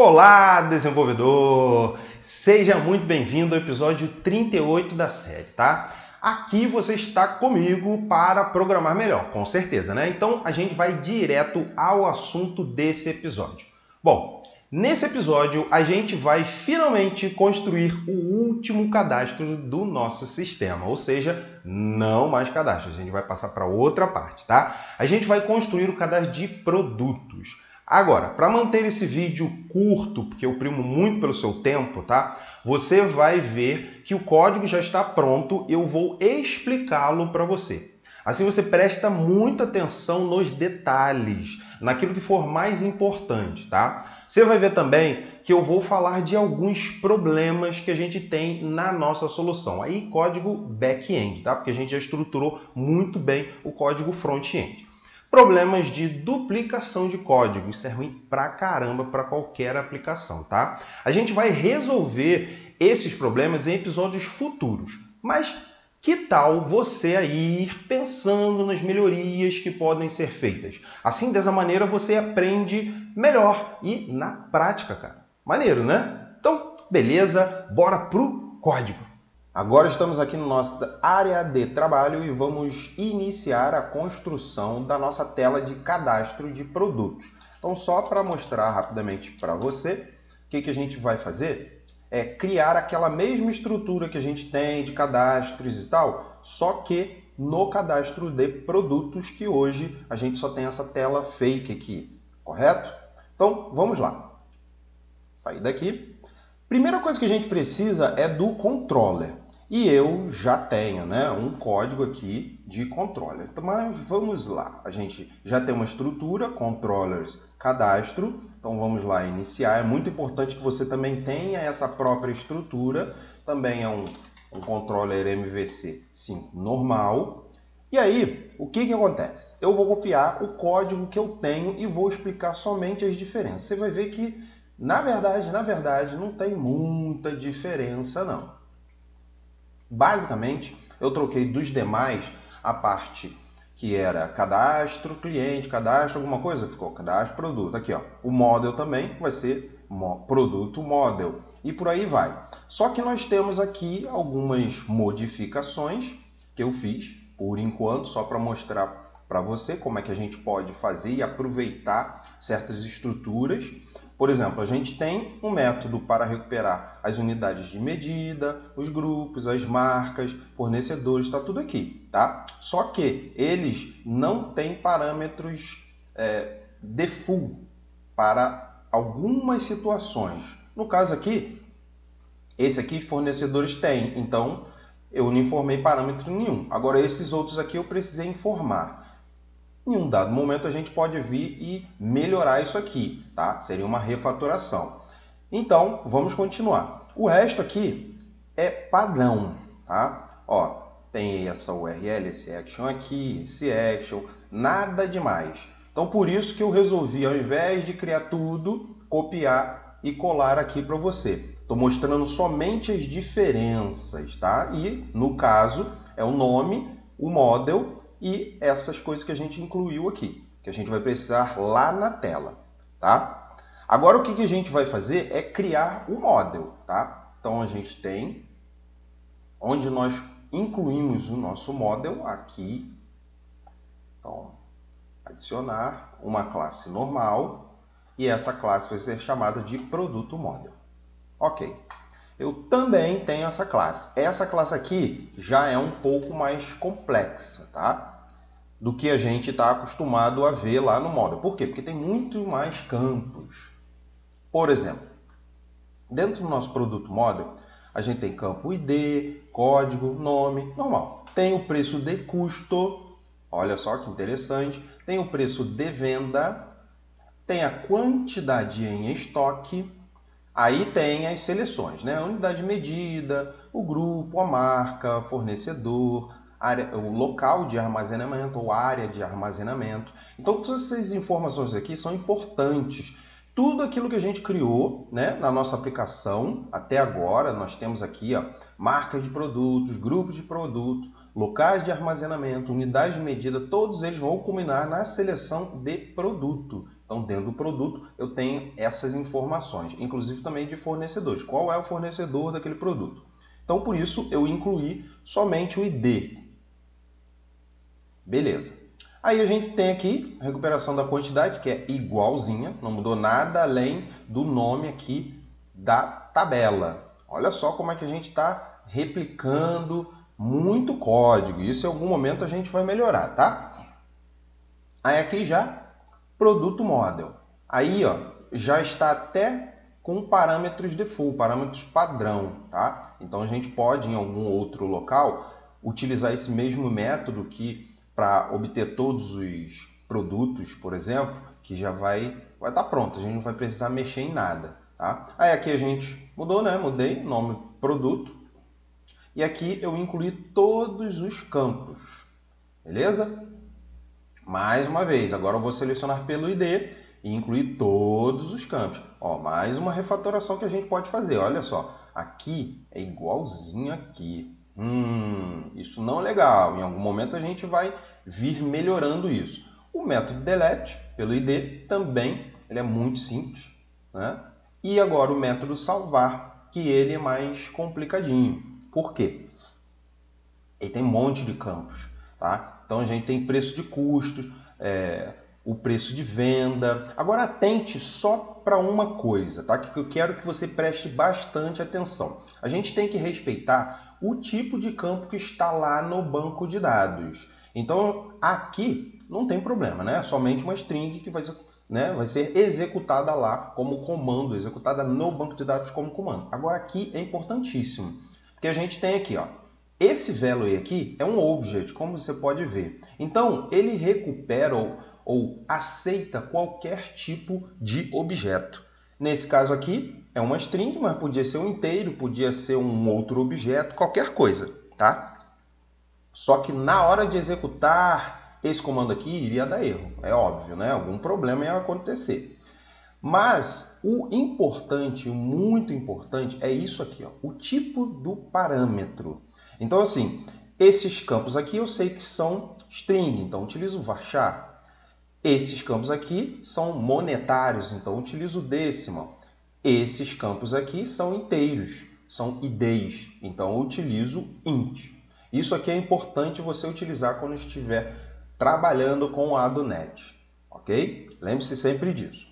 Olá, desenvolvedor! Seja muito bem-vindo ao episódio 38 da série, tá? Aqui você está comigo para programar melhor, com certeza, né? Então a gente vai direto ao assunto desse episódio. Bom, nesse episódio a gente vai finalmente construir o último cadastro do nosso sistema, ou seja, não mais cadastro, a gente vai passar para outra parte, tá? A gente vai construir o cadastro de produtos. Agora, para manter esse vídeo curto, porque eu primo muito pelo seu tempo, tá? Você vai ver que o código já está pronto, eu vou explicá-lo para você. Assim você presta muita atenção nos detalhes, naquilo que for mais importante, tá? Você vai ver também que eu vou falar de alguns problemas que a gente tem na nossa solução. Aí código back-end, tá? Porque a gente já estruturou muito bem o código front-end. Problemas de duplicação de código, isso é ruim pra caramba para qualquer aplicação, tá? A gente vai resolver esses problemas em episódios futuros, mas que tal você aí ir pensando nas melhorias que podem ser feitas? Assim, dessa maneira, você aprende melhor e na prática, cara. Maneiro, né? Então, beleza, bora pro código. Agora estamos aqui na nossa área de trabalho e vamos iniciar a construção da nossa tela de cadastro de produtos. Então, só para mostrar rapidamente para você, o que a gente vai fazer é criar aquela mesma estrutura que a gente tem de cadastros e tal, só que no cadastro de produtos, que hoje a gente só tem essa tela fake aqui, correto? Então, vamos lá. Sair daqui. Primeira coisa que a gente precisa é do controller. E eu já tenho, né, um código aqui de controller. Então, mas vamos lá. A gente já tem uma estrutura, controllers, cadastro. Então vamos lá, iniciar. É muito importante que você também tenha essa própria estrutura. Também é um controller MVC 5 normal. E aí, o que acontece? Eu vou copiar o código que eu tenho e vou explicar somente as diferenças. Você vai ver que, na verdade, não tem muita diferença, não. Basicamente, eu troquei dos demais a parte que era cadastro, cliente, cadastro, alguma coisa, ficou cadastro, produto. Aqui, ó, o model também vai ser produto, model. E por aí vai. Só que nós temos aqui algumas modificações que eu fiz, por enquanto, só para mostrar para você como é que a gente pode fazer e aproveitar certas estruturas. Por exemplo, a gente tem um método para recuperar as unidades de medida, os grupos, as marcas, fornecedores, está tudo aqui, tá? Só que eles não têm parâmetros default para algumas situações. No caso aqui, esse aqui fornecedores tem, então eu não informei parâmetro nenhum. Agora esses outros aqui eu precisei informar. Em um dado momento a gente pode vir e melhorar isso aqui, tá? Seria uma refatoração. Então, vamos continuar. O resto aqui é padrão, tá? Ó, tem essa URL, esse action aqui, esse action, nada demais. Então, por isso que eu resolvi, ao invés de criar tudo, copiar e colar aqui para você. Estou mostrando somente as diferenças, tá? E, no caso, é o nome, o model e essas coisas que a gente incluiu aqui, que a gente vai precisar lá na tela, tá? Agora o que a gente vai fazer é criar o model, tá? Então a gente tem onde nós incluímos o nosso model aqui. Então, adicionar uma classe normal e essa classe vai ser chamada de produto model. Ok. Eu também tenho essa classe. Essa classe aqui já é um pouco mais complexa, tá? Do que a gente está acostumado a ver lá no model. Por quê? Porque tem muito mais campos. Por exemplo, dentro do nosso produto model, a gente tem campo ID, código, nome, normal. Tem o preço de custo, olha só que interessante. Tem o preço de venda, tem a quantidade em estoque. Aí tem as seleções, né? A unidade de medida, o grupo, a marca, fornecedor, o local de armazenamento ou área de armazenamento. Então, todas essas informações aqui são importantes. Tudo aquilo que a gente criou, né, na nossa aplicação, até agora, nós temos aqui, ó, marcas de produtos, grupos de produto, locais de armazenamento, unidade de medida, todos eles vão culminar na seleção de produto. Então, dentro do produto, eu tenho essas informações, inclusive também de fornecedores. Qual é o fornecedor daquele produto? Então, por isso, eu incluí somente o ID. Beleza. Aí a gente tem aqui a recuperação da quantidade, que é igualzinha, não mudou nada além do nome aqui da tabela. Olha só como é que a gente está replicando muito código. Isso em algum momento a gente vai melhorar, tá? Aí aqui já, produto model. Aí ó, já está até com parâmetros default, parâmetros padrão, tá? Então a gente pode em algum outro local utilizar esse mesmo método que para obter todos os produtos, por exemplo, que já vai estar pronto, a gente não vai precisar mexer em nada, tá? Aí aqui a gente mudou, né? Mudei nome produto e aqui eu incluí todos os campos, beleza? Mais uma vez, agora eu vou selecionar pelo ID e incluir todos os campos. Ó, mais uma refatoração que a gente pode fazer, olha só, aqui é igualzinho aqui. Isso não é legal. Em algum momento a gente vai vir melhorando isso. O método delete pelo ID também ele é muito simples, né? E agora o método salvar, que ele é mais complicadinho. Por quê? Ele tem um monte de campos, tá? Então a gente tem preço de custos, o preço de venda. Agora atente só para uma coisa, tá? Que eu quero que você preste bastante atenção. A gente tem que respeitar o tipo de campo que está lá no banco de dados. Então, aqui não tem problema, né? É somente uma string que vai ser executada lá como comando, executada no banco de dados como comando. Agora, aqui é importantíssimo, porque a gente tem aqui, ó, esse value aqui é um object, como você pode ver. Então, ele recupera ou aceita qualquer tipo de objeto. Nesse caso aqui, é uma string, mas podia ser um inteiro, podia ser um outro objeto, qualquer coisa, tá? Só que na hora de executar esse comando aqui, iria dar erro. É óbvio, né? Algum problema ia acontecer. Mas o importante, o muito importante, é isso aqui, ó, o tipo do parâmetro. Então, assim, esses campos aqui eu sei que são string, então utilizo o varchar. Esses campos aqui são monetários, então utilizo o decimal. Esses campos aqui são inteiros, são IDs, então eu utilizo int. Isso aqui é importante você utilizar quando estiver trabalhando com o ADONET, ok? Lembre-se sempre disso.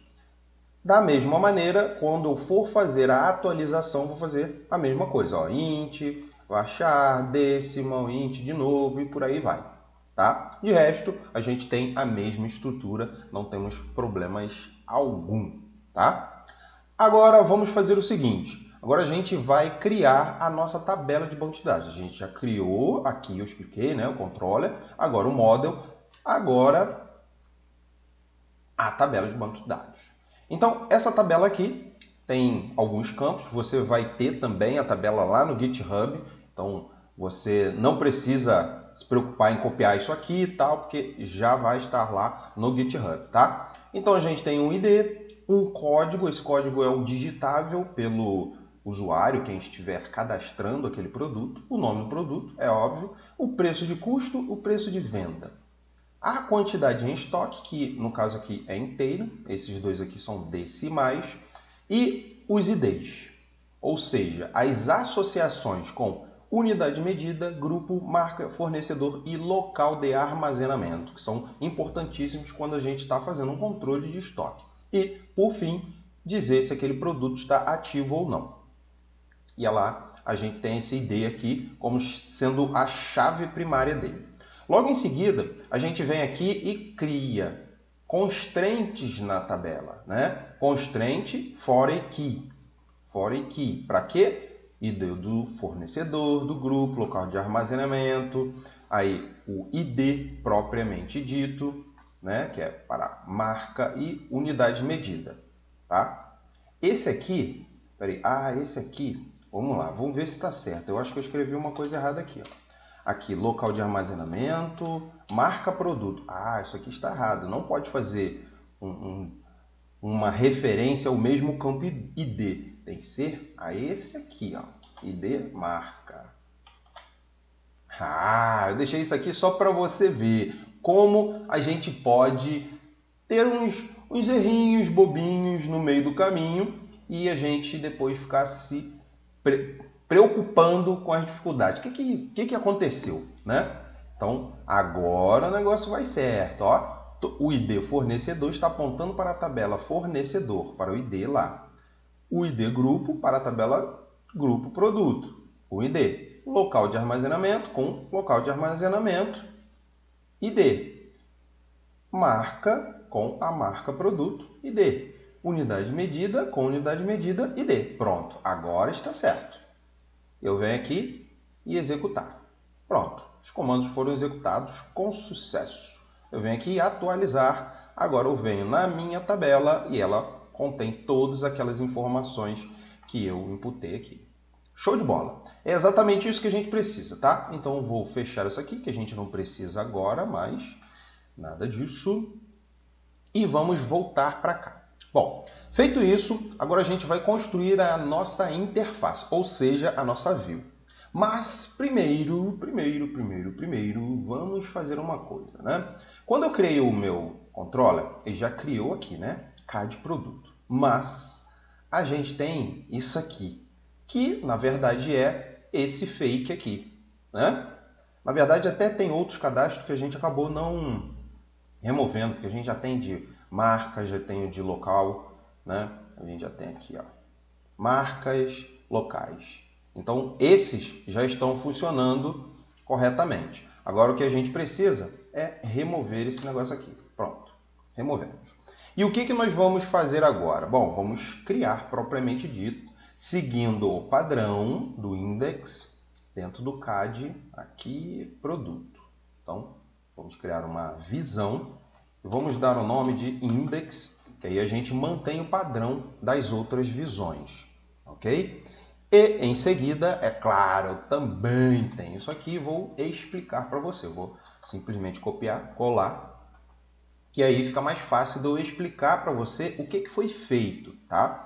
Da mesma maneira, quando eu for fazer a atualização, vou fazer a mesma coisa, ó, int, varchar, decimal, int de novo e por aí vai. Tá? De resto, a gente tem a mesma estrutura, não temos problemas algum. Tá? Agora vamos fazer o seguinte, agora a gente vai criar a nossa tabela de banco de dados. A gente já criou, aqui eu expliquei, né, o controller, agora o model, agora a tabela de banco de dados. Então, essa tabela aqui tem alguns campos, você vai ter também a tabela lá no GitHub, então você não precisa se preocupar em copiar isso aqui e tal, porque já vai estar lá no GitHub, tá? Então a gente tem um ID, um código, esse código é o digitável pelo usuário, quem estiver cadastrando aquele produto, o nome do produto, é óbvio, o preço de custo, o preço de venda. A quantidade em estoque, que no caso aqui é inteiro, esses dois aqui são decimais, e os IDs, ou seja, as associações com unidade de medida, grupo, marca, fornecedor e local de armazenamento, que são importantíssimos quando a gente está fazendo um controle de estoque. E, por fim, dizer se aquele produto está ativo ou não. E lá a gente tem esse ID aqui como sendo a chave primária dele. Logo em seguida, a gente vem aqui e cria constraints na tabela, né? Constraint for a key. For a key. Para quê? ID do fornecedor, do grupo, local de armazenamento, aí o ID propriamente dito, né, que é para marca e unidade de medida, tá? Esse aqui, esse aqui, vamos lá, vamos ver se está certo. Eu acho que eu escrevi uma coisa errada aqui, ó. Aqui, local de armazenamento, marca produto. Isso aqui está errado. Não pode fazer uma referência ao mesmo campo ID. Tem que ser a esse aqui, ó, ID marca. Eu deixei isso aqui só para você ver como a gente pode ter uns errinhos bobinhos no meio do caminho e a gente depois ficar se preocupando com as dificuldades. O que aconteceu, né? Então, agora o negócio vai certo, ó. O ID fornecedor está apontando para a tabela fornecedor, para o ID lá. O ID grupo para a tabela grupo produto. O ID local de armazenamento com local de armazenamento. ID marca com a marca produto. ID unidade medida com unidade medida. ID. Pronto, agora está certo. Eu venho aqui e executar. Pronto, os comandos foram executados com sucesso. Eu venho aqui atualizar, agora eu venho na minha tabela e ela contém todas aquelas informações que eu inputei aqui. Show de bola! É exatamente isso que a gente precisa, tá? Então eu vou fechar isso aqui, que a gente não precisa agora mais, nada disso. E vamos voltar para cá. Bom, feito isso, agora a gente vai construir a nossa interface, ou seja, a nossa view. Mas primeiro, vamos fazer uma coisa, né? Quando eu criei o meu controller, ele já criou aqui, né? CAD produto. Mas a gente tem isso aqui, que na verdade é esse fake aqui, né? Na verdade até tem outros cadastros que a gente acabou não removendo, porque a gente já tem de marca, já tem o de local, né? A gente já tem aqui, ó, marcas locais. Então, esses já estão funcionando corretamente. Agora, o que a gente precisa é remover esse negócio aqui. Pronto, removemos. E o que nós vamos fazer agora? Bom, vamos criar propriamente dito, seguindo o padrão do index dentro do CAD, aqui, produto. Então, vamos criar uma visão e vamos dar o nome de index, que aí a gente mantém o padrão das outras visões, ok? E em seguida, é claro, eu também tenho isso aqui, vou explicar para você. Eu vou simplesmente copiar, colar, que aí fica mais fácil de eu explicar para você o que foi feito, tá?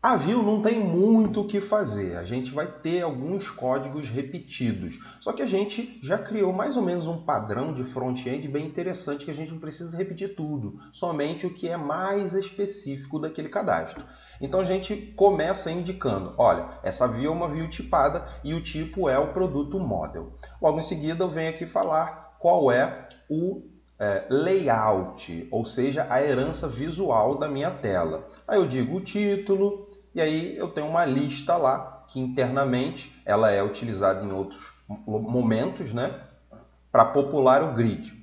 A view não tem muito o que fazer, a gente vai ter alguns códigos repetidos, só que a gente já criou mais ou menos um padrão de front-end bem interessante que a gente não precisa repetir tudo, somente o que é mais específico daquele cadastro. Então a gente começa indicando, olha, essa view é uma view tipada e o tipo é o produto model. Logo em seguida eu venho aqui falar qual é o layout, ou seja, a herança visual da minha tela. Aí eu digo o título, e aí eu tenho uma lista lá, que internamente ela é utilizada em outros momentos, né, para popular o grid.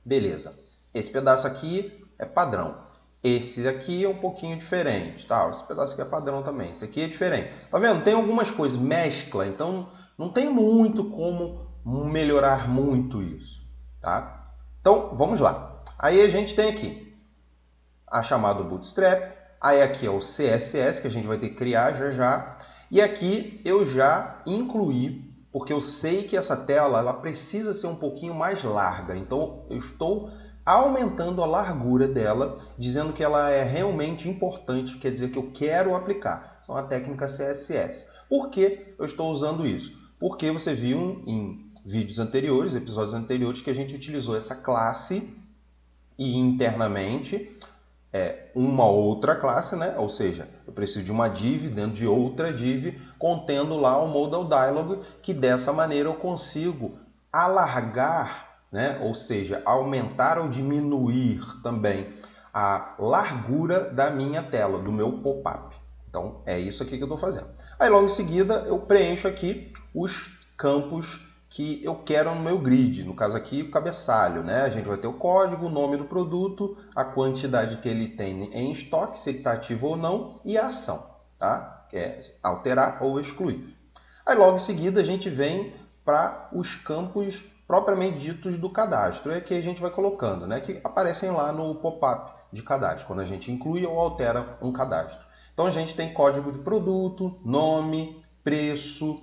Beleza. Esse pedaço aqui é padrão. Esse aqui é um pouquinho diferente. Tá? Esse pedaço aqui é padrão também. Esse aqui é diferente. Tá vendo? Tem algumas coisas, mescla, então não tem muito como melhorar muito isso. Tá? Então, vamos lá. Aí a gente tem aqui a chamada Bootstrap. Aí aqui é o CSS, que a gente vai ter que criar já. E aqui eu já incluí, porque eu sei que essa tela ela precisa ser um pouquinho mais larga. Então, eu estou aumentando a largura dela, dizendo que ela é realmente importante, quer dizer que eu quero aplicar. Então, a técnica CSS. Por que eu estou usando isso? Porque você viu em vídeos anteriores, episódios anteriores, que a gente utilizou essa classe e internamente uma outra classe, né? Ou seja, eu preciso de uma div dentro de outra div, contendo lá o modal dialog, que dessa maneira eu consigo alargar, né? Ou seja, aumentar ou diminuir também a largura da minha tela, do meu pop-up. Então, é isso aqui que eu estou fazendo. Aí, logo em seguida, eu preencho aqui os campos que eu quero no meu grid, no caso aqui o cabeçalho, né? A gente vai ter o código, o nome do produto, a quantidade que ele tem em estoque, se ele está ativo ou não, e a ação, tá? Que é alterar ou excluir. Aí logo em seguida a gente vem para os campos propriamente ditos do cadastro, é que a gente vai colocando, né? Que aparecem lá no pop-up de cadastro, quando a gente inclui ou altera um cadastro. Então a gente tem código de produto, nome, preço,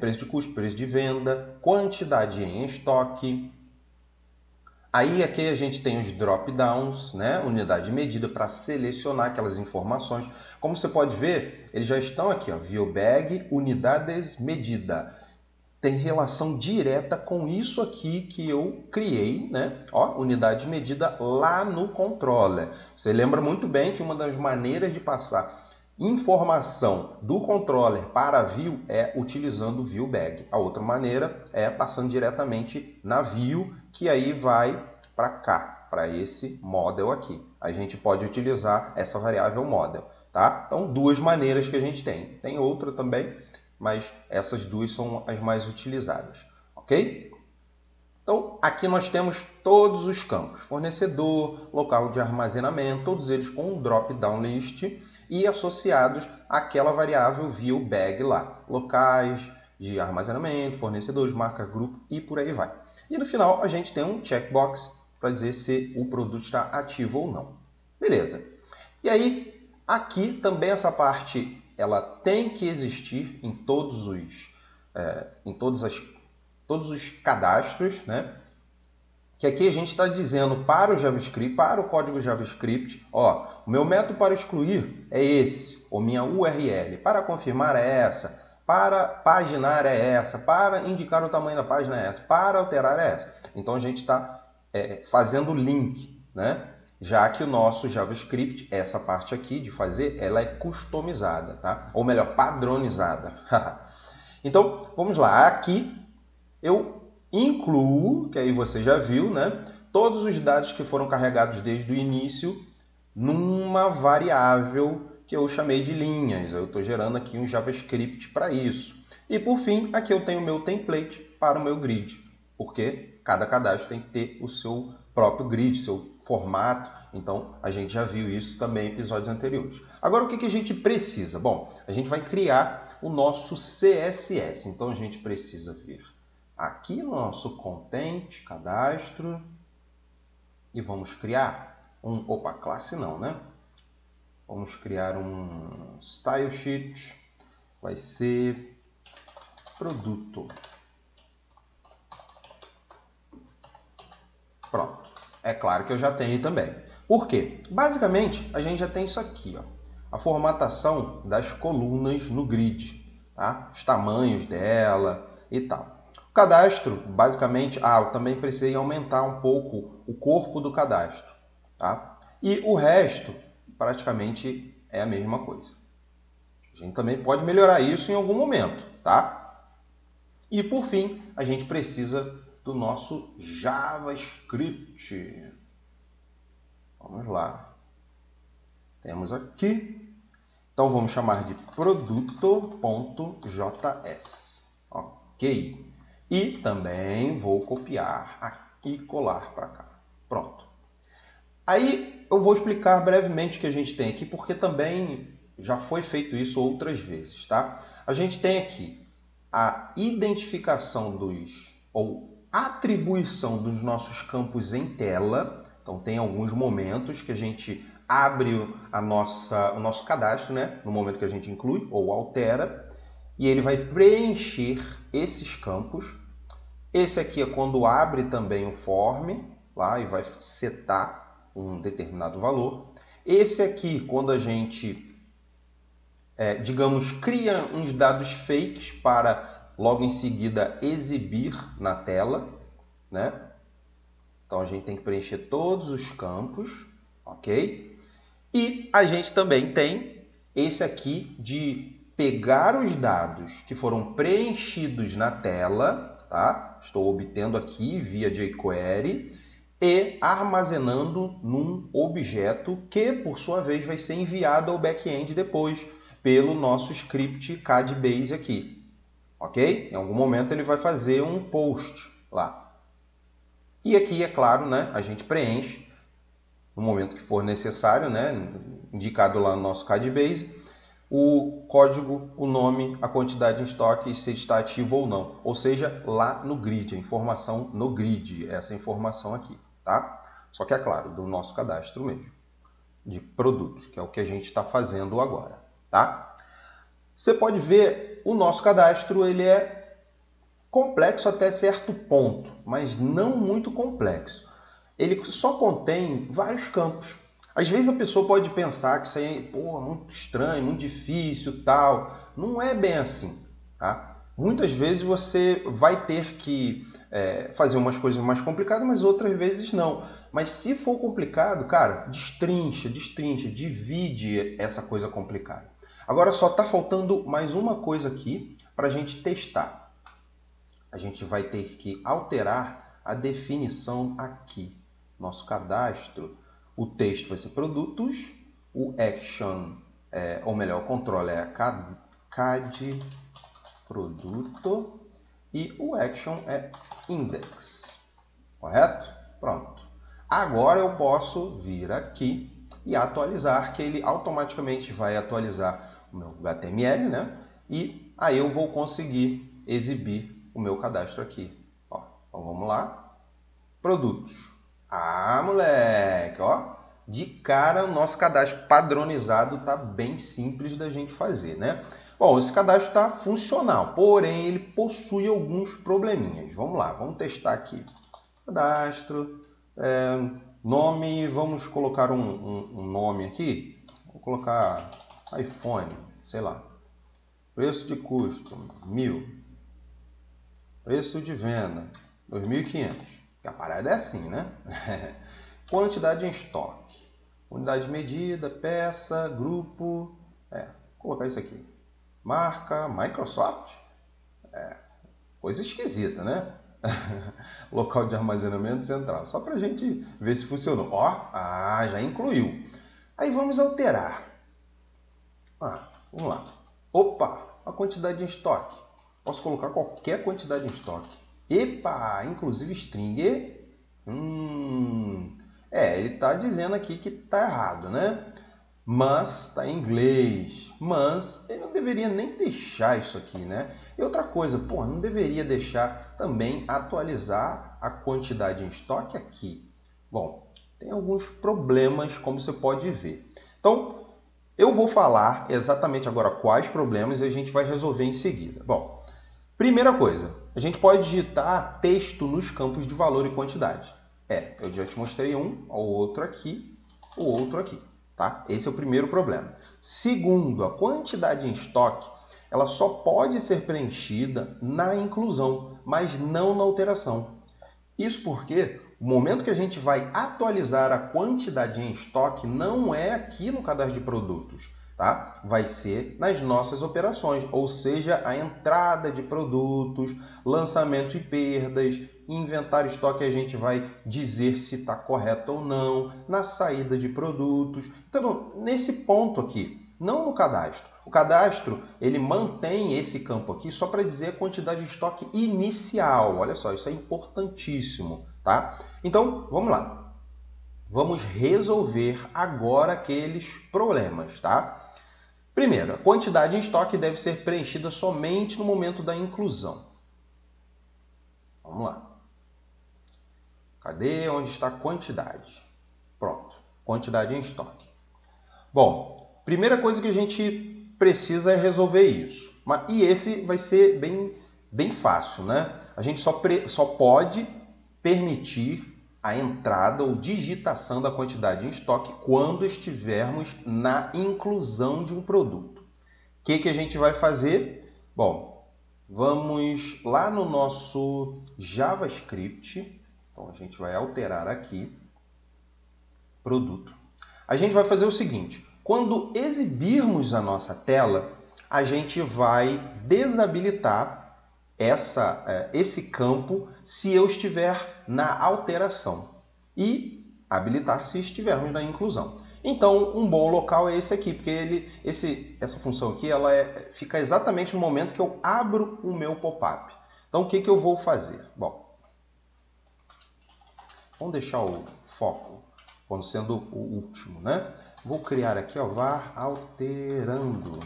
preço de custo, preço de venda, quantidade em estoque. Aí aqui a gente tem os drop-downs, né? Unidade de medida para selecionar aquelas informações. Como você pode ver, eles já estão aqui, ó, view bag, unidades medida. tem relação direta com isso aqui que eu criei, né? Ó, unidade de medida lá no controller. Você lembra muito bem que uma das maneiras de passar informação do controller para a view é utilizando o viewBag. A outra maneira é passando diretamente na view, que aí vai para cá, para esse model aqui. A gente pode utilizar essa variável model, tá? Então, duas maneiras que a gente tem. Tem outra também, mas essas duas são as mais utilizadas, ok? Então, aqui nós temos todos os campos, fornecedor, local de armazenamento, todos eles com um drop-down list e associados àquela variável viewBag lá, locais de armazenamento, fornecedores, marca, grupo e por aí vai. E no final a gente tem um checkbox para dizer se o produto está ativo ou não. Beleza. E aí, aqui também essa parte ela tem que existir em todos os cadastros, né? Que aqui a gente está dizendo para o JavaScript, para o código JavaScript, ó, o meu método para excluir é esse, ou minha URL, para confirmar é essa, para paginar é essa, para indicar o tamanho da página é essa, para alterar é essa. Então a gente está fazendo o link, né? Já que o nosso JavaScript, essa parte aqui de fazer, ela é customizada, tá? Ou melhor, padronizada. Então, vamos lá. Aqui eu incluo, que aí você já viu, né? Todos os dados que foram carregados desde o início numa variável que eu chamei de linhas. Eu estou gerando aqui um JavaScript para isso. E por fim, aqui eu tenho o meu template para o meu grid, porque cada cadastro tem que ter o seu próprio grid, seu formato. Então, a gente já viu isso também em episódios anteriores. Agora, o que a gente precisa? Bom, a gente vai criar o nosso CSS. Então, a gente precisa vir aqui no nosso content, cadastro, e vamos criar um... Opa, classe não, né? Vamos criar um style sheet, vai ser produto. Pronto. É claro que eu já tenho também. Por quê? Basicamente, a gente já tem isso aqui, ó, a formatação das colunas no grid, tá? Os tamanhos dela e tal. O cadastro, basicamente, eu também precisei aumentar um pouco o corpo do cadastro, tá? E o resto, praticamente, é a mesma coisa. A gente também pode melhorar isso em algum momento, tá? E, por fim, a gente precisa do nosso JavaScript. Vamos lá. Temos aqui. Então, vamos chamar de produto.js. Ok. E também vou copiar aqui e colar para cá. Pronto. Aí, eu vou explicar brevemente o que a gente tem aqui, porque também já foi feito isso outras vezes, tá? A gente tem aqui a identificação ou atribuição dos nossos campos em tela. Então, tem alguns momentos que a gente abre o nosso cadastro, né? No momento que a gente inclui ou altera, e ele vai preencher esses campos. Esse aqui é quando abre também o form, lá, e vai setar um determinado valor. Esse aqui, quando a gente, digamos, cria uns dados fakes para logo em seguida exibir na tela, né? Então, a gente tem que preencher todos os campos, ok? E a gente também tem esse aqui de pegar os dados que foram preenchidos na tela, tá? Estou obtendo aqui via jQuery e armazenando num objeto que, por sua vez, vai ser enviado ao back-end depois pelo nosso script CADBase aqui, ok? Em algum momento ele vai fazer um post lá. E aqui, é claro, né, a gente preenche no momento que for necessário, né, indicado lá no nosso CADBase, o código, o nome, a quantidade em estoque e se está ativo ou não. Ou seja, lá no grid, a informação no grid, essa informação aqui, tá? Só que é claro, do nosso cadastro mesmo, de produtos, que é o que a gente está fazendo agora, tá? Você pode ver, o nosso cadastro, ele é complexo até certo ponto, mas não muito complexo. Ele só contém vários campos. Às vezes a pessoa pode pensar que isso aí é muito estranho, muito difícil, tal. Não é bem assim, tá? Muitas vezes você vai ter que fazer umas coisas mais complicadas, mas outras vezes não. Mas se for complicado, cara, destrincha, divide essa coisa complicada. Agora só está faltando mais uma coisa aqui para a gente testar. A gente vai ter que alterar a definição aqui. Nosso cadastro, o texto vai ser produtos, o action, ou melhor, o controle é CAD produto e o action é index, correto? Pronto. Agora eu posso vir aqui e atualizar, que ele automaticamente vai atualizar o meu HTML, né? E aí eu vou conseguir exibir o meu cadastro aqui. Ó, então vamos lá. Produtos. Ah, moleque, ó. De cara o nosso cadastro padronizado tá bem simples da gente fazer, né? Bom, esse cadastro está funcional, porém ele possui alguns probleminhas. Vamos lá, vamos testar aqui. Cadastro, nome, vamos colocar um nome aqui. Vou colocar iPhone, sei lá. Preço de custo, 1.000. Preço de venda, 2.500. A parada é assim, né? Quantidade em estoque. Unidade de medida, peça, grupo. Vou colocar isso aqui. Marca, Microsoft. Coisa esquisita, né? Local de armazenamento central. Só para a gente ver se funcionou. Ó, já incluiu. Aí vamos alterar. Vamos lá. Opa, a quantidade em estoque. Posso colocar qualquer quantidade em estoque. Epa, inclusive string. Ele está dizendo aqui que está errado, né? Mas está em inglês. Mas ele não deveria nem deixar isso aqui, né? E outra coisa, não deveria deixar também atualizar a quantidade em estoque aqui. Bom, tem alguns problemas, como você pode ver. Então, eu vou falar exatamente agora quais problemas e a gente vai resolver em seguida. Bom, primeira coisa, a gente pode digitar texto nos campos de valor e quantidade. Eu já te mostrei um, o outro aqui, o outro aqui. Tá? Esse é o primeiro problema. Segundo, a quantidade em estoque ela só pode ser preenchida na inclusão, mas não na alteração. Isso porque o momento que a gente vai atualizar a quantidade em estoque não é aqui no cadastro de produtos, tá? Vai ser nas nossas operações, ou seja, a entrada de produtos, lançamento e perdas, inventário e estoque a gente vai dizer se está correto ou não, na saída de produtos. Então, nesse ponto aqui, não no cadastro. O cadastro, ele mantém esse campo aqui só para dizer a quantidade de estoque inicial. Olha só, isso é importantíssimo, tá? Então, vamos lá. Vamos resolver agora aqueles problemas, tá? Primeiro, a quantidade em estoque deve ser preenchida somente no momento da inclusão. Vamos lá. Cadê? Onde está a quantidade? Pronto, quantidade em estoque. Bom, primeira coisa que a gente precisa é resolver isso. E esse vai ser bem fácil, né? A gente só pode permitir a entrada ou digitação da quantidade em estoque quando estivermos na inclusão de um produto. O que a gente vai fazer? Bom, vamos lá no nosso JavaScript. Então, a gente vai alterar aqui, produto. A gente vai fazer o seguinte, quando exibirmos a nossa tela, a gente vai desabilitar esse campo se eu estiver na alteração e habilitar se estivermos na inclusão. Então, um bom local é esse aqui, porque essa função aqui ela fica exatamente no momento que eu abro o meu pop-up. Então, o que eu vou fazer? Bom, vamos deixar o foco como sendo o último, né? Vou criar aqui, ó, var alterando.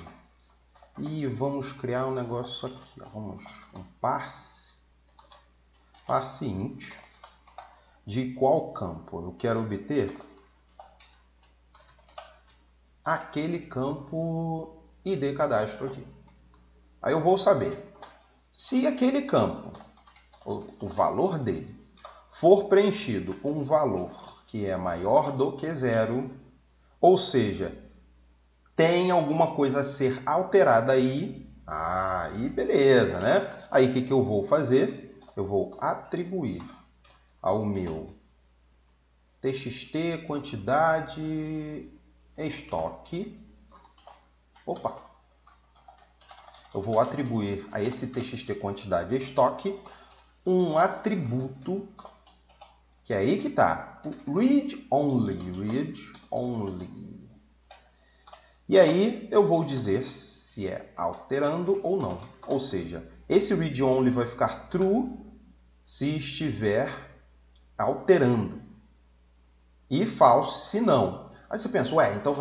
E vamos criar um negócio aqui, ó. Vamos um parse int. De qual campo eu quero obter? Aquele campo ID cadastro aqui. Aí eu vou saber se aquele campo, o valor dele, for preenchido com um valor que é maior do que 0, ou seja, tem alguma coisa a ser alterada aí, Aí beleza, né? Aí o que eu vou fazer? Eu vou atribuir ao meu TXT quantidade estoque. Opa! Eu vou atribuir a esse TXT quantidade estoque um atributo, que é aí que está, read only. E aí eu vou dizer se é alterando ou não. Ou seja, esse read only vai ficar true se estiver alterando e false se não. Aí você pensa, ué, então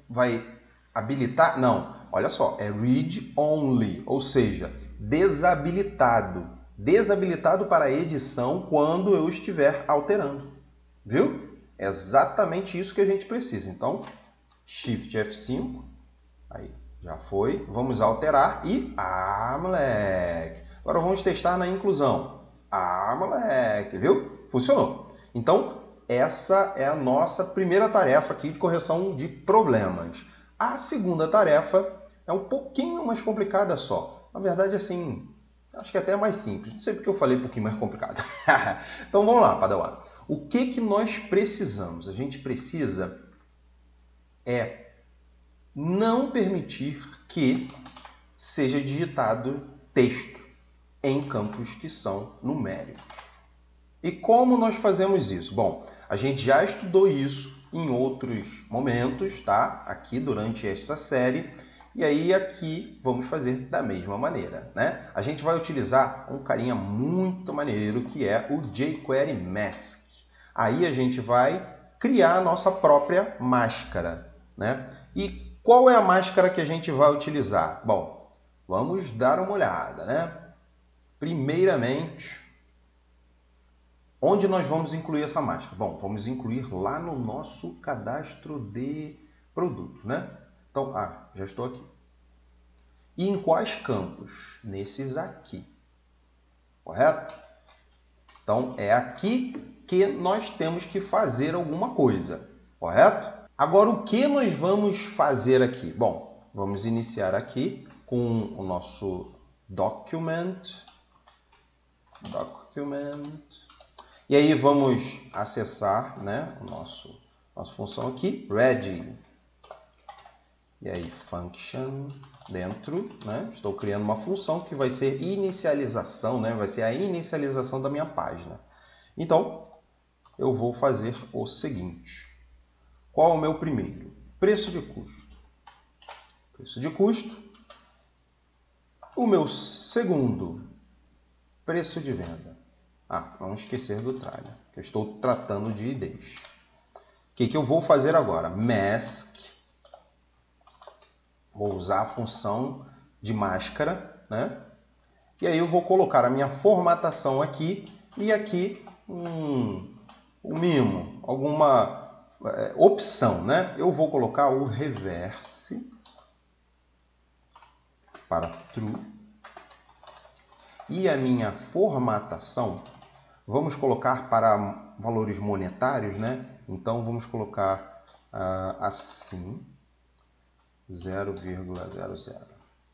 vai habilitar? Não, olha só, é read only, ou seja, desabilitado. Desabilitado para edição quando eu estiver alterando. Viu? É exatamente isso que a gente precisa. Então, Shift F5, aí já foi. Vamos alterar e... moleque! Agora vamos testar na inclusão. Moleque! Viu? Funcionou. Então, essa é a nossa primeira tarefa aqui de correção de problemas. A segunda tarefa é um pouquinho mais complicada só. Na verdade, assim, acho que até é mais simples. Não sei porque eu falei um pouquinho mais complicado. Então vamos lá, Padawan. O que nós precisamos? A gente precisa não permitir que seja digitado texto em campos que são numéricos. E como nós fazemos isso? Bom, a gente já estudou isso em outros momentos, tá? Aqui durante esta série. E aí aqui vamos fazer da mesma maneira, né? A gente vai utilizar um carinha muito maneiro que é o jQuery Mask. Aí a gente vai criar a nossa própria máscara, né? E qual é a máscara que a gente vai utilizar? Bom, vamos dar uma olhada, né? Primeiramente, onde nós vamos incluir essa máscara? Bom, vamos incluir lá no nosso cadastro de produto, né? Então, já estou aqui. E em quais campos? Nesses aqui. Correto? Então, é aqui que nós temos que fazer alguma coisa. Correto? Agora, o que nós vamos fazer aqui? Bom, vamos iniciar aqui com o nosso document. E aí vamos acessar, né, nossa função aqui, ready. E aí, function dentro, né? Estou criando uma função que vai ser inicialização, né? Vai ser a inicialização da minha página. Então, eu vou fazer o seguinte. Qual é o meu primeiro? Preço de custo. Preço de custo. O meu segundo, preço de venda. Não esquecer do try, né? Que eu estou tratando de IDs. O que eu vou fazer agora? Mask. Vou usar a função de máscara, né? E aí eu vou colocar a minha formatação aqui e aqui um mimo, alguma opção, né? Eu vou colocar o reverse para true. E a minha formatação, vamos colocar para valores monetários, né? Então vamos colocar assim. 0,00.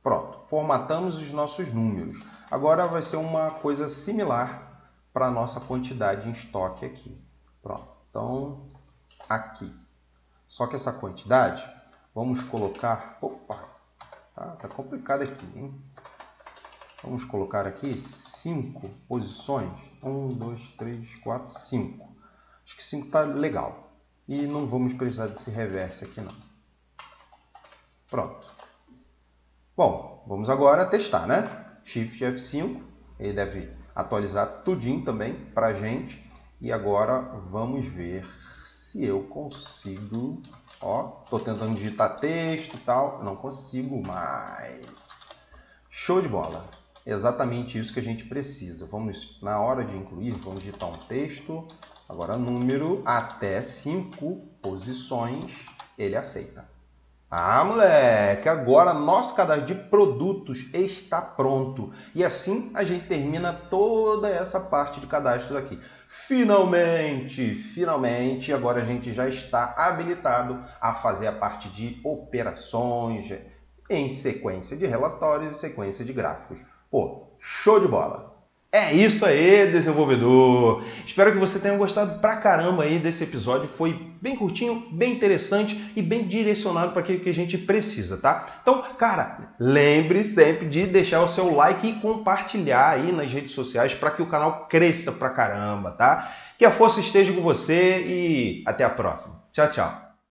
Pronto, formatamos os nossos números. Agora vai ser uma coisa similar para a nossa quantidade em estoque aqui. Pronto, então aqui. Só que essa quantidade, vamos colocar... Opa, tá complicado aqui, hein? Vamos colocar aqui 5 posições. 1, 2, 3, 4, 5. Acho que 5 está legal. E não vamos precisar desse reverse aqui não. Pronto. Bom, vamos agora testar, né? Shift F5, ele deve atualizar tudinho também para a gente. E agora vamos ver se eu consigo. Estou tentando digitar texto e tal, não consigo mais. Show de bola! Exatamente isso que a gente precisa. Vamos, na hora de incluir, vamos digitar um texto. Agora número até 5 posições, ele aceita. Moleque, agora nosso cadastro de produtos está pronto. E assim a gente termina toda essa parte de cadastros aqui. Finalmente, agora a gente já está habilitado a fazer a parte de operações, em sequência de relatórios e sequência de gráficos. Pô, show de bola! É isso aí, desenvolvedor! Espero que você tenha gostado pra caramba aí desse episódio. Foi bem curtinho, bem interessante e bem direcionado para aquilo que a gente precisa, tá? Então, cara, lembre sempre de deixar o seu like e compartilhar aí nas redes sociais para que o canal cresça pra caramba, tá? Que a força esteja com você e até a próxima. Tchau, tchau!